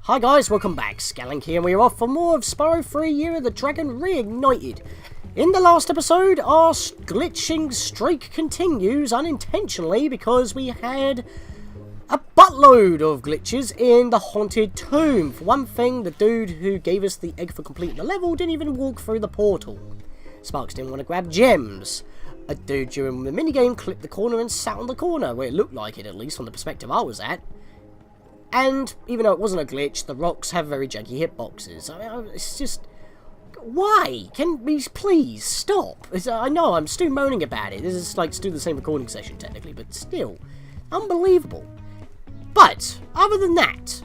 Hi guys, welcome back. Scatlink here, and we're off for more of Spyro 3 Year of the Dragon Reignited. In the last episode, our glitching streak continues unintentionally because we had a buttload of glitches in the Haunted Tomb. For one thing, the dude who gave us the egg for completing the level didn't even walk through the portal. Sparks didn't want to grab gems. A dude during the minigame clipped the corner and sat on the corner, where it looked like it, at least from the perspective I was at. And, even though it wasn't a glitch, the rocks have very janky hitboxes. I mean, it's just... why? Can we please stop? I know, I'm still moaning about it. This is like still the same recording session, technically, but still. Unbelievable. But, other than that,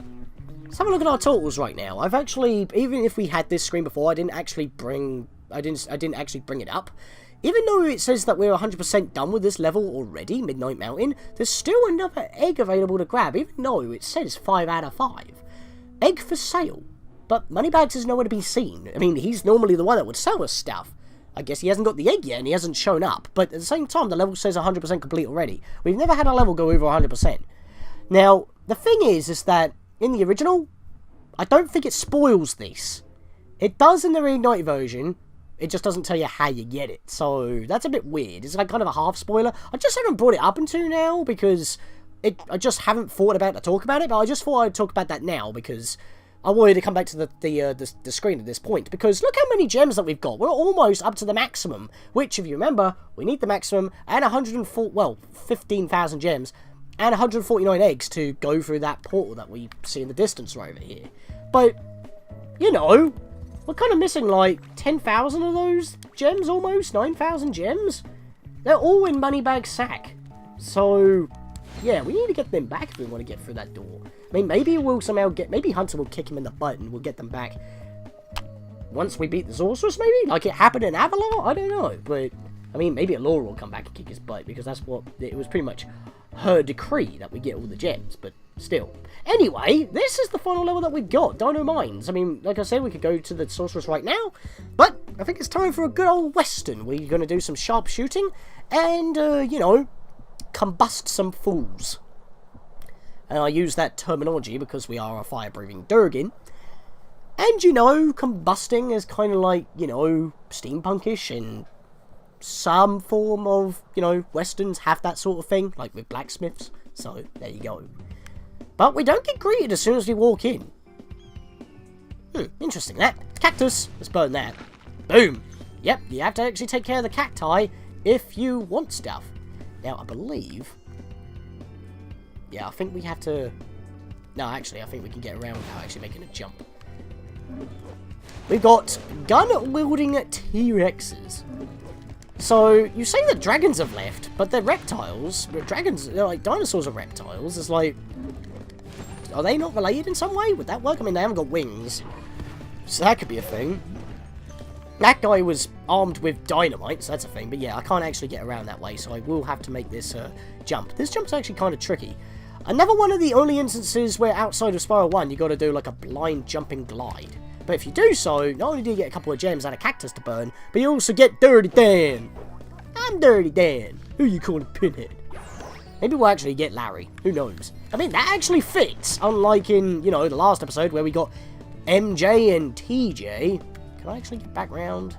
let's have a look at our totals right now. I've actually, even if we had this screen before, I didn't actually bring it up. Even though it says that we're 100% done with this level already, Midnight Mountain, there's still another egg available to grab, even though it says 5 out of 5. Egg for sale. But Moneybags is nowhere to be seen. I mean, he's normally the one that would sell us stuff. I guess he hasn't got the egg yet and he hasn't shown up. But at the same time, the level says 100% complete already. We've never had a level go over 100%. Now, the thing is that in the original, I don't think it spoils this. It does in the Reignited version. It just doesn't tell you how you get it. So, that's a bit weird. It's like kind of a half spoiler. I just haven't brought it up until now because I just haven't thought about to talk about it. But I just thought I'd talk about that now because I wanted to come back to the screen at this point. Because look how many gems that we've got. We're almost up to the maximum. Which, if you remember, we need the maximum and 15,000 gems and 149 eggs to go through that portal that we see in the distance right over here. But, you know... we're kind of missing like 10,000 of those gems almost, 9,000 gems. They're all in Moneybags' sack. So, yeah, we need to get them back if we want to get through that door. I mean, maybe we'll somehow get, maybe Hunter will kick him in the butt and we'll get them back once we beat the Sorceress, maybe? Like it happened in Avalar? I don't know. But, I mean, maybe Alora will come back and kick his butt because that's what, it was pretty much her decree that we get all the gems, but still. Anyway, this is the final level that we've got, Dino Mines. I mean, like I said, we could go to the Sorceress right now, but I think it's time for a good old western. We're going to do some sharp shooting and, you know, combust some fools. And I use that terminology because we are a fire-breathing Durgan. And, you know, combusting is kind of like, you know, steampunkish and some form of, you know, westerns have that sort of thing, like with blacksmiths. So, there you go. But we don't get greeted as soon as we walk in. Interesting that. Cactus. Let's burn that. Boom. Yep, you have to actually take care of the cacti if you want stuff. Now, I believe... yeah, I think we have to... no, actually, I think we can get around without actually making a jump. We've got gun-wielding T-Rexes. So, you say that dragons have left, but they're reptiles. Dragons, they're like, dinosaurs are reptiles. It's like... are they not related in some way? Would that work? I mean, they haven't got wings. So that could be a thing. That guy was armed with dynamite, so that's a thing. But yeah, I can't actually get around that way, so I will have to make this jump. This jump's actually kind of tricky. Another one of the only instances where outside of Spyro 1, you got to do like a blind jumping glide. But if you do so, not only do you get a couple of gems and a cactus to burn, but you also get Dirty Dan. I'm Dirty Dan. Who you calling Pinhead? Maybe we'll actually get Larry. Who knows? I mean, that actually fits. Unlike in, you know, the last episode where we got MJ and TJ. Can I actually get back round?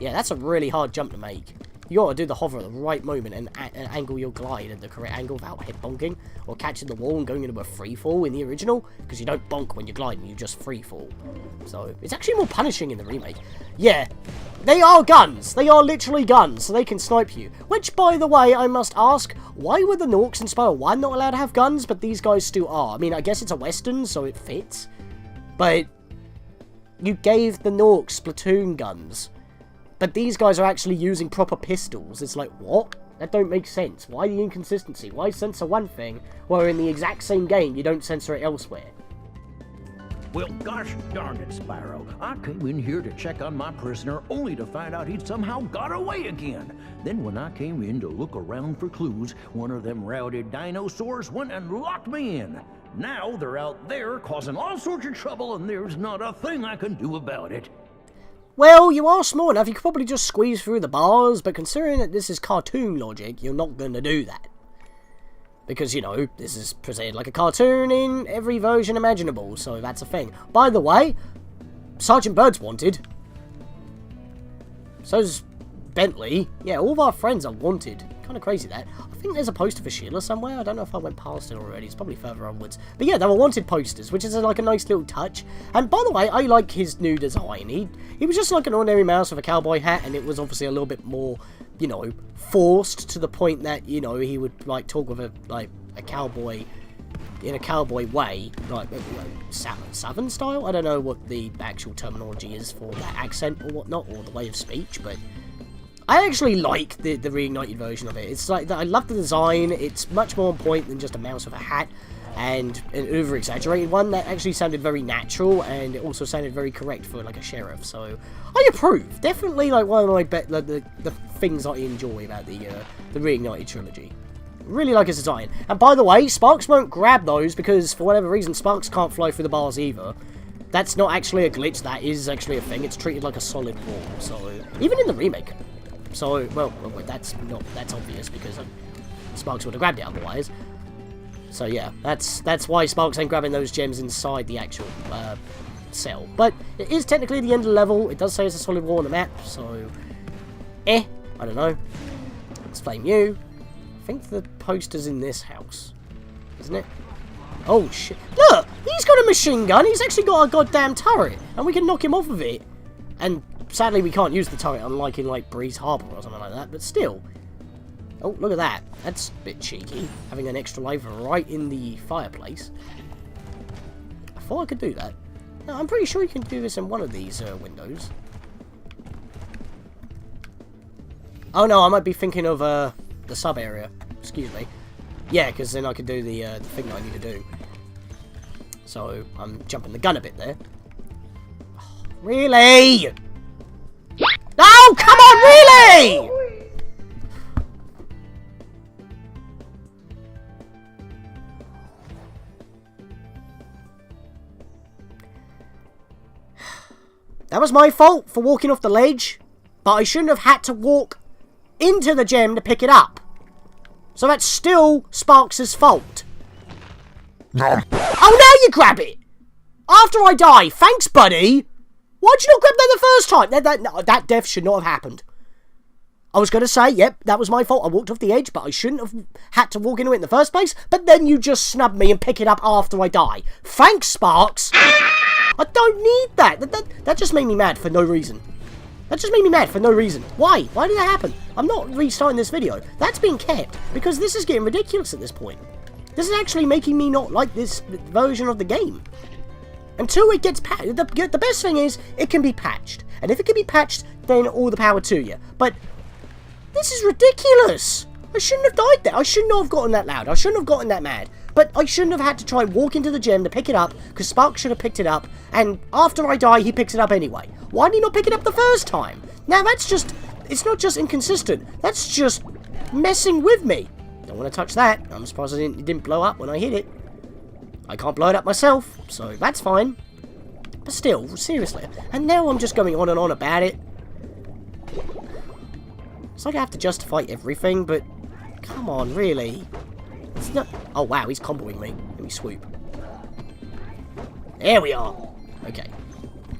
Yeah, that's a really hard jump to make. You gotta do the hover at the right moment and angle your glide at the correct angle without head bonking or catching the wall and going into a free fall in the original, because you don't bonk when you're gliding, you just free fall. So it's actually more punishing in the remake. Yeah, they are guns. They are literally guns, so they can snipe you. Which, by the way, I must ask, why were the Norks in Spyro 1 not allowed to have guns, but these guys still are? I mean, I guess it's a western, so it fits. But you gave the Norks Splatoon guns. But these guys are actually using proper pistols. It's like, what? That don't make sense. Why the inconsistency? Why censor one thing, where in the exact same game you don't censor it elsewhere? Well, gosh darn it, Spyro. I came in here to check on my prisoner only to find out he'd somehow got away again. Then when I came in to look around for clues, one of them routed dinosaurs went and locked me in. Now they're out there causing all sorts of trouble and there's not a thing I can do about it. Well, you are smart enough, you could probably just squeeze through the bars, but considering that this is cartoon logic, you're not going to do that. Because, you know, this is presented like a cartoon in every version imaginable, so that's a thing. By the way, Sergeant Bird's wanted. So's Bentley. Yeah, all of our friends are wanted. Kind of crazy, that. I think there's a poster for Sheila somewhere. I don't know if I went past it already. It's probably further onwards. But yeah, they were wanted posters, which is like a nice little touch. And by the way, I like his new design. He was just like an ordinary mouse with a cowboy hat, and it was obviously a little bit more, you know, forced to the point that, you know, he would like talk with a cowboy in a cowboy way, like Southern style. I don't know what the actual terminology is for that accent or whatnot, or the way of speech, but I actually like the Reignited version of it. It's like, I love the design. It's much more on point than just a mouse with a hat, and an over-exaggerated one that actually sounded very natural, and it also sounded very correct for like a sheriff. So I approve. Definitely like one of my the things I enjoy about the Reignited trilogy. Really like his design. And by the way, Sparks won't grab those because for whatever reason Sparks can't fly through the bars either. That's not actually a glitch. That is actually a thing. It's treated like a solid wall. So even in the remake. So, well, that's obvious because Sparks would have grabbed it otherwise. So yeah, that's why Sparks ain't grabbing those gems inside the actual cell. But it is technically the end of the level. It does say it's a solid wall on the map, so I don't know. Let's flame you. I think the poster's in this house, isn't it? Oh shit! Look, he's got a machine gun. He's actually got a goddamn turret, and we can knock him off of it. And sadly, we can't use the turret, unlike in like Breeze Harbor or something like that. But still. Oh, look at that. That's a bit cheeky, having an extra life right in the fireplace. I thought I could do that. No, I'm pretty sure you can do this in one of these windows. Oh no, I might be thinking of the sub area. Excuse me. Yeah, because then I could do the thing that I need to do. So, I'm jumping the gun a bit there. Oh, really? No, come on, really? That was my fault for walking off the ledge, but I shouldn't have had to walk into the gem to pick it up. So that's still Sparks' fault. Oh, now you grab it! After I die. Thanks, buddy! Why'd you not grab that the first time? That death should not have happened. I was going to say, yep, that was my fault. I walked off the edge, but I shouldn't have had to walk into it in the first place. But then you just snub me and pick it up after I die. Thanks, Sparks! I don't need that. That just made me mad for no reason. That just made me mad for no reason. Why? Why did that happen? I'm not restarting this video. That's being kept because this is getting ridiculous at this point. This is actually making me not like this version of the game. Until it gets patched. The best thing is it can be patched. And if it can be patched, then all the power to you. But this is ridiculous. I shouldn't have died there. I should not have gotten that loud. I shouldn't have gotten that mad. But I shouldn't have had to try and walk into the gem to pick it up, because Sparks should have picked it up, and after I die, he picks it up anyway. Why did he not pick it up the first time? Now that's just, it's not just inconsistent, that's just messing with me. Don't want to touch that. I'm surprised it didn't blow up when I hit it. I can't blow it up myself, so that's fine. But still, seriously. And now I'm just going on and on about it. It's like I have to justify everything, but come on, really? It's not... Oh, wow, he's comboing me. Let me swoop. There we are. Okay.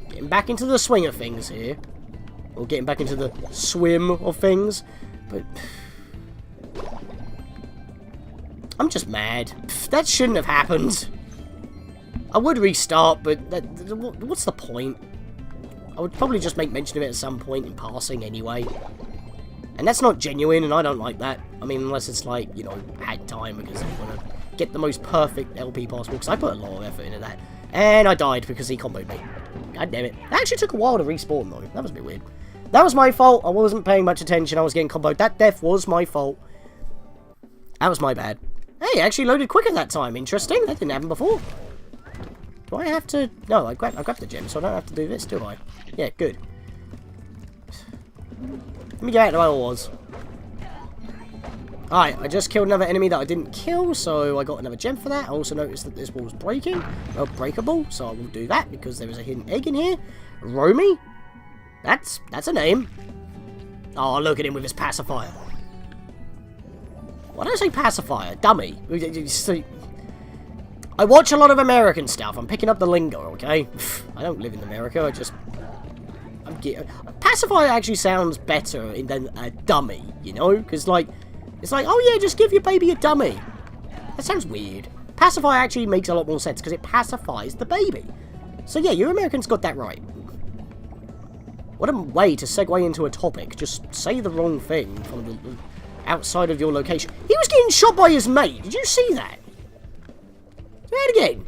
Getting back into the swing of things here. Or getting back into the swim of things. But... I'm just mad. That shouldn't have happened. I would restart, but what's the point? I would probably just make mention of it at some point in passing anyway. And that's not genuine, and I don't like that. I mean, unless it's like, you know, had time, because I want to get the most perfect LP possible, because I put a lot of effort into that. And I died because he comboed me. God damn it. That actually took a while to respawn, though. That was a bit weird. That was my fault. I wasn't paying much attention. I was getting comboed. That death was my fault. That was my bad. Hey, it actually loaded quicker that time. Interesting. That didn't happen before. Do I have to... No, I grabbed the gem, so I don't have to do this, do I? Yeah, good. Let me get out of where I was. Alright, I just killed another enemy that I didn't kill, so I got another gem for that. I also noticed that this wall's breaking. Well, breakable, so I will do that, because there is a hidden egg in here. Romy? That's a name. Oh, look at him with his pacifier. Why did I say pacifier? Dummy. I watch a lot of American stuff. I'm picking up the lingo, okay? I don't live in America. Pacifier actually sounds better than a dummy, you know? Because, like, it's like, oh yeah, just give your baby a dummy. That sounds weird. Pacifier actually makes a lot more sense because it pacifies the baby. So yeah, you Americans got that right. What a way to segue into a topic. Just say the wrong thing from the outside of your location. He was getting shot by his mate. Did you see that? Say it again.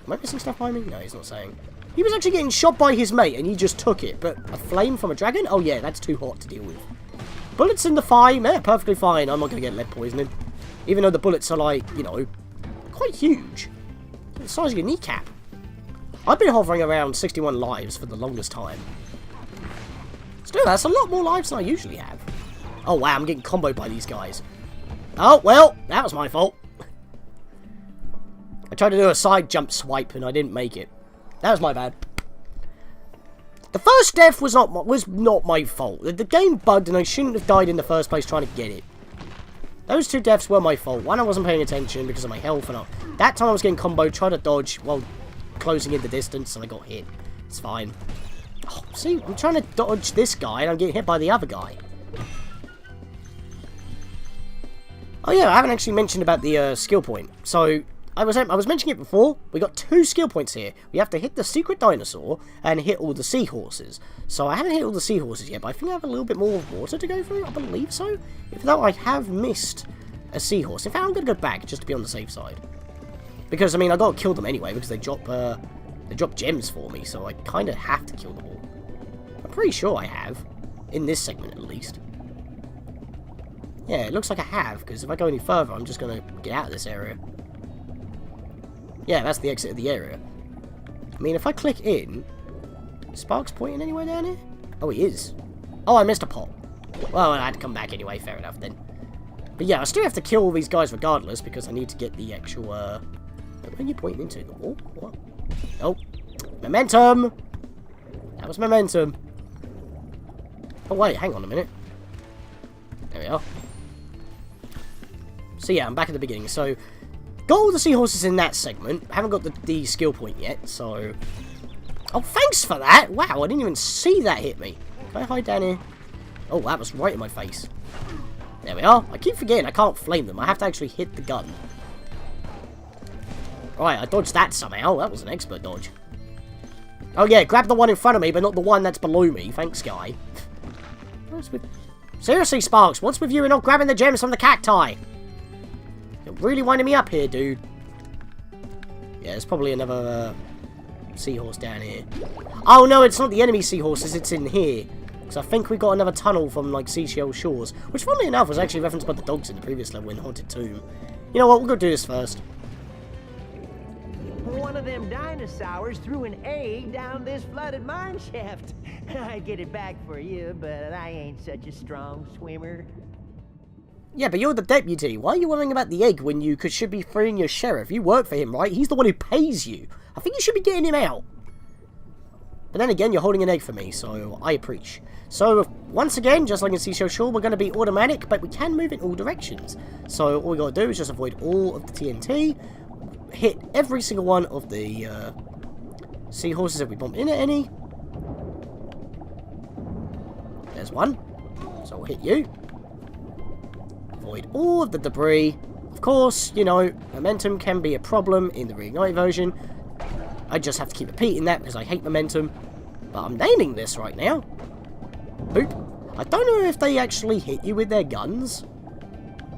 Am I missing stuff by me? No, he's not saying. He was actually getting shot by his mate and he just took it. But a flame from a dragon? Oh yeah, that's too hot to deal with. Bullets in the thigh? Yeah, perfectly fine. I'm not going to get lead poisoning. Even though the bullets are like, you know, quite huge. The size of your kneecap. I've been hovering around 61 lives for the longest time. Still, that's a lot more lives than I usually have. Oh wow, I'm getting comboed by these guys. Oh, well, that was my fault. I tried to do a side jump swipe and I didn't make it. That was my bad. The first death was not my fault. The game bugged and I shouldn't have died in the first place trying to get it. Those two deaths were my fault. One, I wasn't paying attention because of my health, and that time I was getting comboed, tried to dodge while closing in the distance, and I got hit. It's fine. Oh, see, I'm trying to dodge this guy, and I'm getting hit by the other guy. Oh yeah, I haven't actually mentioned about the skill point. So, I was mentioning it before. We got 2 skill points here. We have to hit the secret dinosaur and hit all the seahorses. So I haven't hit all the seahorses yet, but I think I have a little bit more water to go through. I believe so. If not, I have missed a seahorse. In fact, I'm going to go back just to be on the safe side. Because, I mean, I got to kill them anyway because they drop gems for me. So I kind of have to kill them all. I'm pretty sure I have. In this segment, at least. Yeah, it looks like I have. Because if I go any further, I'm just going to get out of this area. Yeah, that's the exit of the area. I mean, if I click in... Sparks pointing anywhere down here? Oh, he is. Oh, I missed a pot. Well, I had to come back anyway, fair enough then. But yeah, I still have to kill all these guys regardless, because I need to get the actual, Where are you pointing into? The wall? What? Oh. Momentum! That was momentum. Oh, wait, hang on a minute. There we are. So yeah, I'm back at the beginning. So... Got all the seahorses in that segment. Haven't got the skill point yet, so... Oh, thanks for that! Wow, I didn't even see that hit me. Can I hide down here? Oh, that was right in my face. There we are. I keep forgetting I can't flame them. I have to actually hit the gun. Right, I dodged that somehow. That was an expert dodge. Oh yeah, grab the one in front of me, but not the one that's below me. Thanks, guy. Seriously, Sparks, what's with you and not grabbing the gems from the cacti? You're really winding me up here, dude. Yeah, there's probably another seahorse down here. Oh, no, it's not the enemy seahorses. It's in here. Because I think we got another tunnel from, like, Seashell Shores. Which, funnily enough, was actually referenced by the dogs in the previous level in Haunted Tomb. You know what? We'll go do this first. One of them dinosaurs threw an egg down this flooded mine shaft. I'd get it back for you, but I ain't such a strong swimmer. Yeah, but you're the deputy. Why are you worrying about the egg when you should be freeing your sheriff? You work for him, right? He's the one who pays you. I think you should be getting him out. But then again, you're holding an egg for me, so I appreciate. So, once again, just like in Seashell Shore, we're going to be automatic, but we can move in all directions. So, all we got to do is just avoid all of the TNT, hit every single one of the seahorses if we bump into any. There's one. So, we'll hit you. Avoid all of the debris. Of course, you know, momentum can be a problem in the Reignited version. I just have to keep repeating that because I hate momentum. But I'm nailing this right now. Boop. I don't know if they actually hit you with their guns.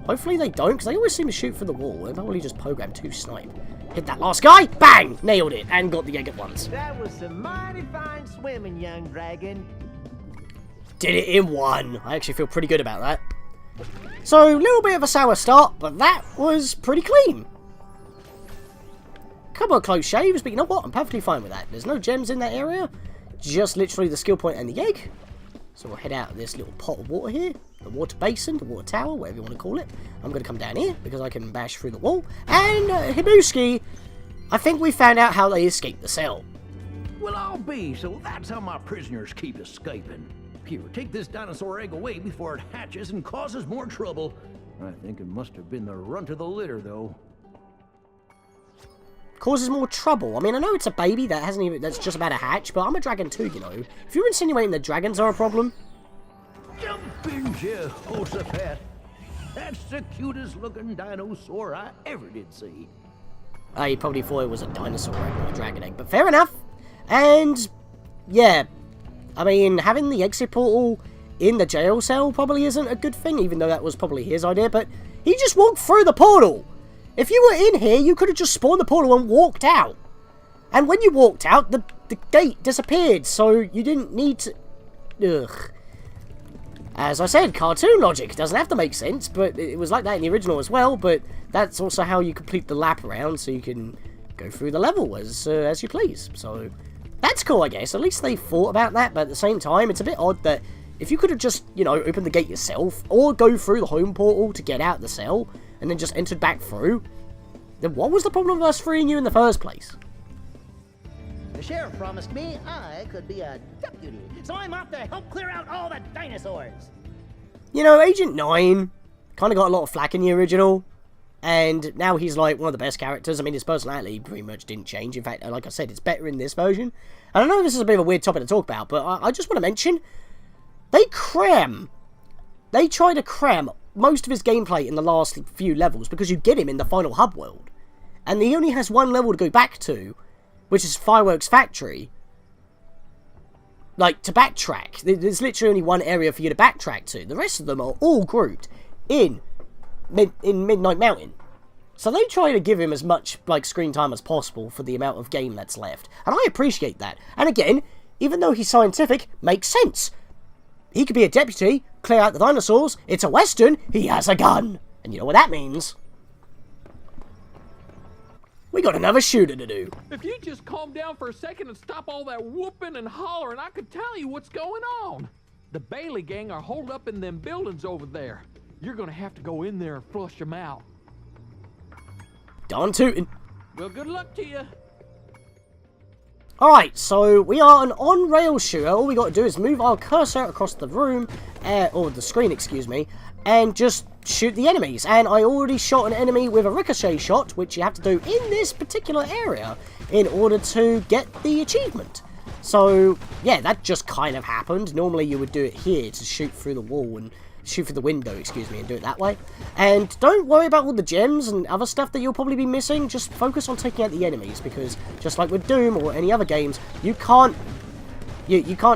Hopefully they don't, because they always seem to shoot through the wall. They've probably just programmed 2 snipe. Hit that last guy, bang! Nailed it, and got the egg at once. That was some mighty fine swimming, young dragon. Did it in 1. I actually feel pretty good about that. So, a little bit of a sour start, but that was pretty clean. Couple of close shaves, but you know what? I'm perfectly fine with that. There's no gems in that area. Just literally the skill point and the egg. So we'll head out of this little pot of water here. The water basin, the water tower, whatever you want to call it. I'm going to come down here because I can bash through the wall. And Hibuski, I think we found out how they escaped the cell. Well, I'll be, so that's how my prisoners keep escaping. Here, take this dinosaur egg away before it hatches and causes more trouble. I think it must have been the runt of the litter, though. Causes more trouble. I mean, I know it's a baby that's just about to hatch, but I'm a dragon too, you know. If you're insinuating that dragons are a problem... Jump in, Jehoshaphat. That's the cutest looking dinosaur I ever did see. You probably thought it was a dinosaur egg, not a dragon egg, but fair enough. And, yeah, I mean, having the exit portal in the jail cell probably isn't a good thing, even though that was probably his idea, but he just walked through the portal. If you were in here, you could have just spawned the portal and walked out. And when you walked out, the gate disappeared, so you didn't need to... Ugh. As I said, cartoon logic doesn't have to make sense, but it was like that in the original as well, but that's also how you complete the lap around, so you can go through the level as you please. So, that's cool, I guess. At least they thought about that, but at the same time, it's a bit odd that if you could have just, you know, opened the gate yourself, or go through the home portal to get out the cell, and then just entered back through, then what was the problem of us freeing you in the first place? The sheriff promised me I could be a deputy, so I'm off to help clear out all the dinosaurs. You know, Agent 9 kind of got a lot of flack in the original, and now he's like one of the best characters. I mean, his personality pretty much didn't change. In fact, like I said, it's better in this version. And I know this is a bit of a weird topic to talk about, but I just want to mention, they try to cram most of his gameplay in the last few levels because you get him in the final hub world. And he only has one level to go back to, which is Fireworks Factory. Like, to backtrack. There's literally only one area for you to backtrack to. The rest of them are all grouped in Midnight Mountain. So they try to give him as much, like, screen time as possible for the amount of game that's left. And I appreciate that. And again, even though he's scientific, makes sense. He could be a deputy, clear out the dinosaurs, it's a western, he has a gun. And you know what that means. We got another shooter to do. If you just calm down for a second and stop all that whooping and hollering, I could tell you what's going on. The Bailey gang are holed up in them buildings over there. You're gonna have to go in there and flush them out. DINO-TOOTIN. Well, good luck to you. Alright, so we are an on-rail shooter. All we got to do is move our cursor across the room, or the screen, excuse me, and just shoot the enemies. And I already shot an enemy with a ricochet shot, which you have to do in this particular area in order to get the achievement. So, yeah, that just kind of happened. Normally you would do it here to shoot through the wall and shoot through the window, excuse me, and do it that way. And don't worry about all the gems and other stuff that you'll probably be missing. Just focus on taking out the enemies, because just like with Doom or any other games, you can't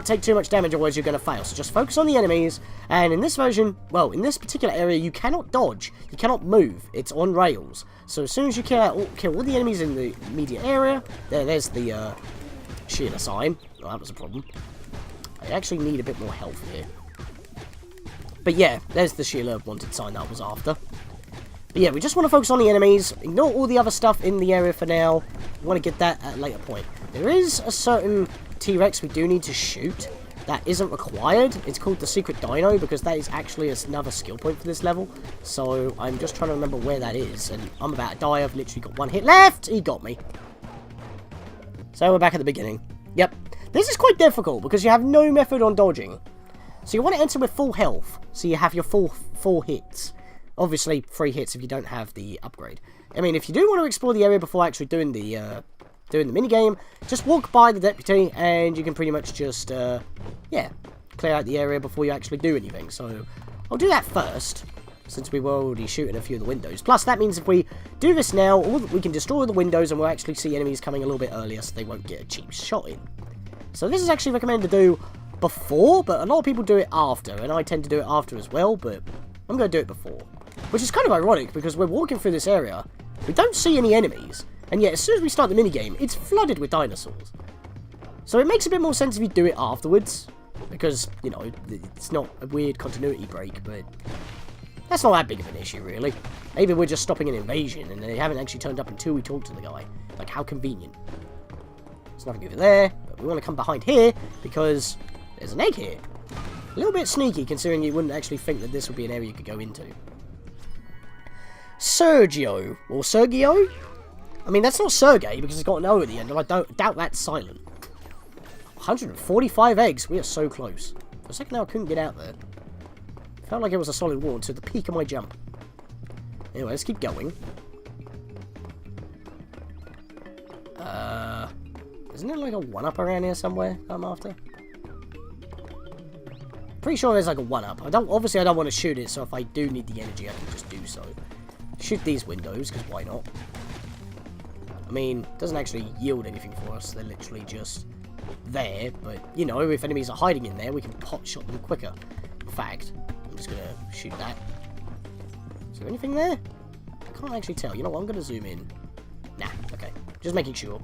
take too much damage, otherwise you're going to fail. So just focus on the enemies. And in this version, well, in this particular area, you cannot dodge. You cannot move. It's on rails. So as soon as you kill all the enemies in the immediate area, there's the Sheila sign. Oh, that was a problem. I actually need a bit more health here. But yeah, there's the Sheila wanted sign that I was after. But yeah, we just want to focus on the enemies. Ignore all the other stuff in the area for now. We want to get that at a later point. There is a certain T-Rex we do need to shoot. That isn't required. It's called the Secret Dino, because that is actually another skill point for this level. So I'm just trying to remember where that is. And I'm about to die. I've literally got one hit left. He got me. So we're back at the beginning. Yep. This is quite difficult because you have no method on dodging. So you want to enter with full health, so you have your full 4 hits. Obviously, 3 hits if you don't have the upgrade. I mean, if you do want to explore the area before actually doing the minigame, just walk by the deputy, and you can pretty much just, yeah, clear out the area before you actually do anything. So I'll do that first, since we were already shooting a few of the windows. Plus, that means if we do this now, we can destroy the windows, and we'll actually see enemies coming a little bit earlier, so they won't get a cheap shot in. So this is actually recommended to do before, but a lot of people do it after, and I tend to do it after as well, but I'm going to do it before. Which is kind of ironic, because we're walking through this area, we don't see any enemies, and yet as soon as we start the minigame, it's flooded with dinosaurs. So it makes a bit more sense if you do it afterwards, because, you know, it's not a weird continuity break, but that's not that big of an issue, really. Maybe we're just stopping an invasion, and they haven't actually turned up until we talk to the guy. Like, how convenient. There's nothing over there, but we want to come behind here, because there's an egg here. A little bit sneaky, considering you wouldn't actually think that this would be an area you could go into. Sergio, or Sergio? I mean, that's not Sergey, because it's got an O at the end, and I doubt that's silent. 145 eggs, we are so close. For a second now, I couldn't get out there. Felt like it was a solid wall until the peak of my jump. Anyway, let's keep going. Isn't there like a 1-up around here somewhere I'm after? Pretty sure there's like a 1-up. Obviously I don't want to shoot it, so if I do need the energy, I can just do so. Shoot these windows, because why not? I mean, it doesn't actually yield anything for us. They're literally just there, but, you know, if enemies are hiding in there, we can pot shot them quicker. In fact, I'm just going to shoot that. Is there anything there? I can't actually tell. You know what? I'm going to zoom in. Nah, okay. Just making sure.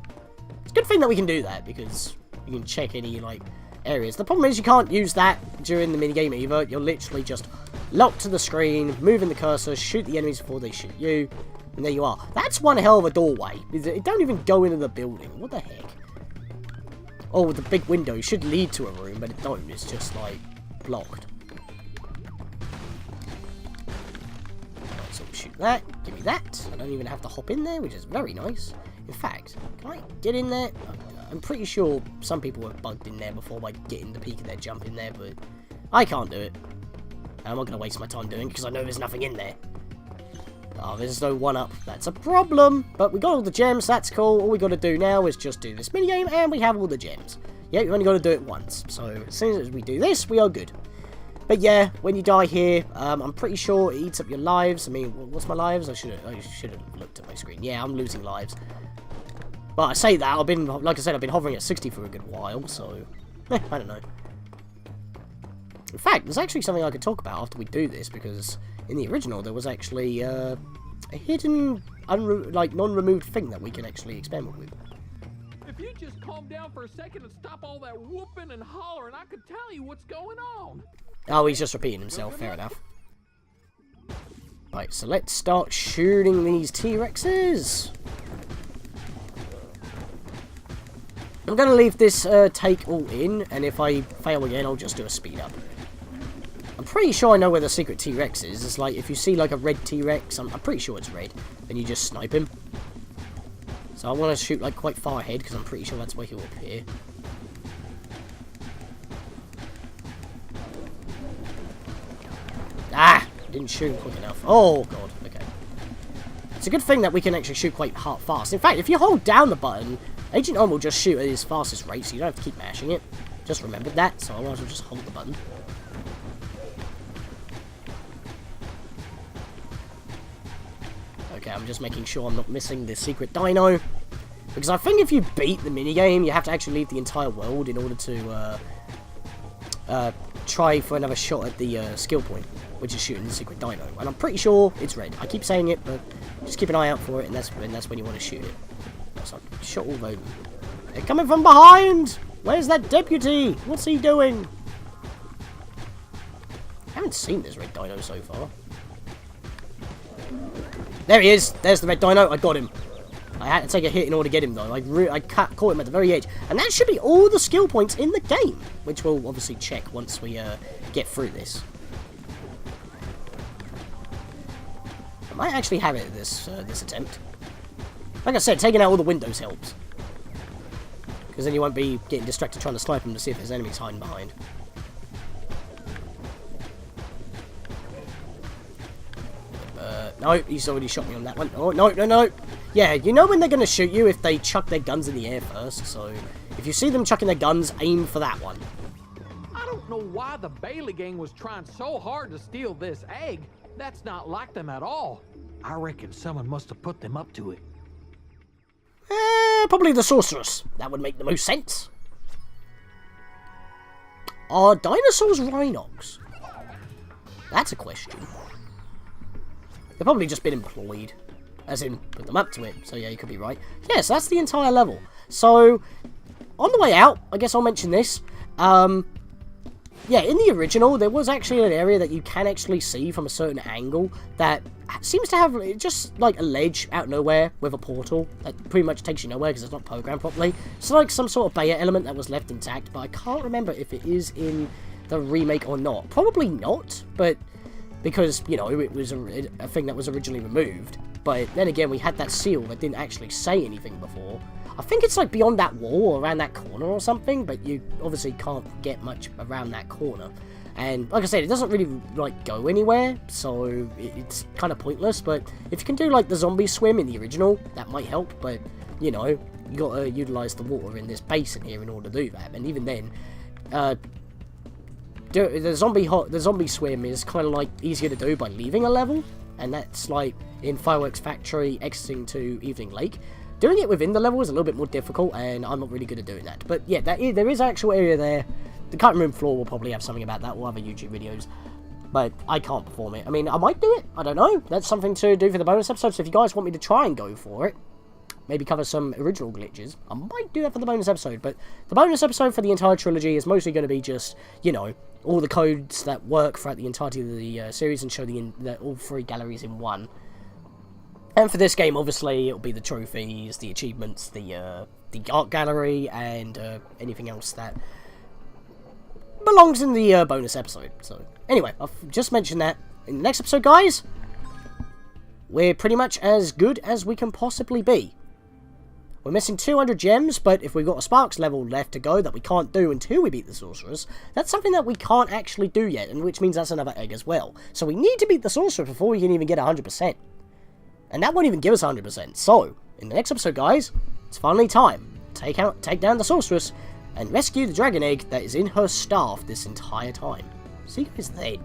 It's a good thing that we can do that, because you can check any, like, areas. The problem is you can't use that during the minigame either. You're literally just locked to the screen, moving the cursor, shoot the enemies before they shoot you, and there you are. That's one hell of a doorway. It don't even go into the building. What the heck? Oh, the big window should lead to a room, but it don't. It's just, like, blocked. Right, so shoot that. Give me that. I don't even have to hop in there, which is very nice. In fact, can I get in there? I'm pretty sure some people have bugged in there before by getting the peak of their jump in there, but I can't do it. I'm not going to waste my time doing it because I know there's nothing in there. Oh, there's no 1-up. That's a problem. But we got all the gems. That's cool. All we got to do now is just do this minigame, and we have all the gems. Yeah, we've only got to do it once. So as soon as we do this, we are good. But yeah, when you die here, I'm pretty sure it eats up your lives. I mean, what's my lives? I should have looked at my screen. Yeah, I'm losing lives. But I say that, like I said, I've been hovering at 60 for a good while, so, I don't know. In fact, there's actually something I could talk about after we do this, because in the original, there was actually, a hidden, non-removed thing that we can actually experiment with. If you just calm down for a second and stop all that whooping and hollering, I could tell you what's going on. Oh, he's just repeating himself, fair enough. Right, so let's start shooting these T-Rexes. I'm going to leave this take all in, and if I fail again, I'll just do a speed up. I'm pretty sure I know where the secret T-Rex is. It's like, if you see like a red T-Rex, I'm pretty sure it's red, then you just snipe him. So I want to shoot like quite far ahead, because I'm pretty sure that's where he'll appear. Ah! Didn't shoot quick enough. Oh, God. Okay. It's a good thing that we can actually shoot quite fast. In fact, if you hold down the button, Agent Om will just shoot at his fastest rate, so you don't have to keep mashing it. Just remembered that, so I might as well just hold the button. Okay, I'm just making sure I'm not missing the secret dino. Because I think if you beat the minigame, you have to actually leave the entire world in order to try for another shot at the skill point, which is shooting the secret dino. And I'm pretty sure it's red. I keep saying it, but just keep an eye out for it, and that's when you want to shoot it. So shot all over. They're coming from behind! Where's that deputy? What's he doing? I haven't seen this red dino so far. There he is! There's the red dino. I got him. I had to take a hit in order to get him, though. I caught him at the very edge. And that should be all the skill points in the game, which we'll obviously check once we get through this. I might actually have it this attempt. Like I said, taking out all the windows helps. Because then you won't be getting distracted trying to snipe them to see if there's enemies hiding behind. No, he's already shot me on that one. Oh, no, no, no. Yeah, you know when they're going to shoot you if they chuck their guns in the air first. So, if you see them chucking their guns, aim for that one. I don't know why the Bailey gang was trying so hard to steal this egg. That's not like them at all. I reckon someone must have put them up to it. Probably the sorceress. That would make the most sense. Are dinosaurs rhinox? That's a question. They've probably just been employed. As in, put them up to it. So yeah, you could be right. Yes, that's the entire level. So, on the way out, I guess I'll mention this. Yeah, in the original, there was actually an area that you can actually see from a certain angle that seems to have just like a ledge out of nowhere with a portal that pretty much takes you nowhere because it's not programmed properly. It's like some sort of beta element that was left intact, but I can't remember if it is in the remake or not. Probably not, but because, you know, it was a thing that was originally removed. But then again, we had that seal that didn't actually say anything before. I think it's like beyond that wall or around that corner or something, but you obviously can't get much around that corner. And like I said, it doesn't really like go anywhere, so it's kind of pointless. But if you can do like the zombie swim in the original, that might help. But you know, you gotta utilize the water in this basin here in order to do that. And even then, the zombie swim is kind of like easier to do by leaving a level, and that's like in Fireworks Factory exiting to Evening Lake. Doing it within the level is a little bit more difficult, and I'm not really good at doing that. But yeah, there is an actual area there. The cutting room floor will probably have something about that, or other YouTube videos, but I can't perform it. I mean, I might do it, I don't know. That's something to do for the bonus episode, so if you guys want me to try and go for it, maybe cover some original glitches, I might do that for the bonus episode. But the bonus episode for the entire trilogy is mostly going to be just, you know, all the codes that work throughout the entirety of the series, and show all 3 galleries in one. And for this game, obviously, it'll be the trophies, the achievements, the art gallery, and anything else that belongs in the bonus episode. So, anyway, I've just mentioned that. In the next episode, guys, we're pretty much as good as we can possibly be. We're missing 200 gems, but if we've got a Sparks level left to go that we can't do until we beat the Sorceress, that's something that we can't actually do yet, and which means that's another egg as well. So we need to beat the Sorceress before we can even get 100%. And that won't even give us 100%. So, in the next episode, guys, it's finally time to take down the Sorceress and rescue the dragon egg that is in her staff this entire time. See you guys then.